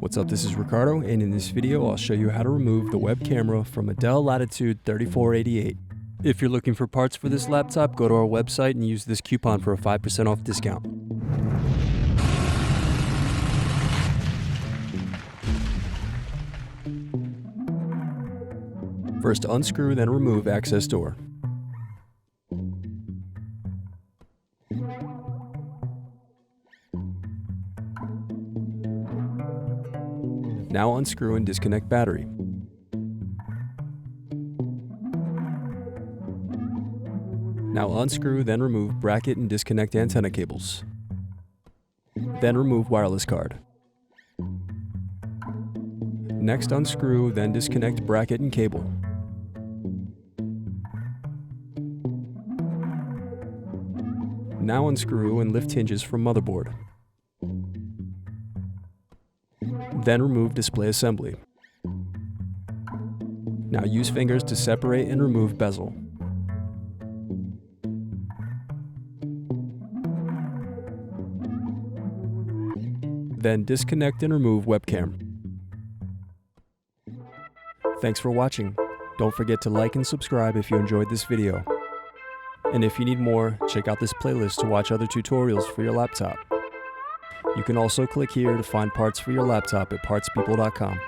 What's up, this is Ricardo, and in this video I'll show you how to remove the web camera from a Dell Latitude 3488. If you're looking for parts for this laptop, go to our website and use this coupon for a 5% off discount. First unscrew, then remove access door. Now unscrew and disconnect battery. Now unscrew, then remove bracket and disconnect antenna cables. Then remove wireless card. Next unscrew, then disconnect bracket and cable. Now unscrew and lift hinges from motherboard. Then remove display assembly. Now use fingers to separate and remove bezel. Then disconnect and remove webcam. Thanks for watching. Don't forget to like and subscribe if you enjoyed this video. And if you need more, check out this playlist to watch other tutorials for your laptop. You can also click here to find parts for your laptop at partspeople.com.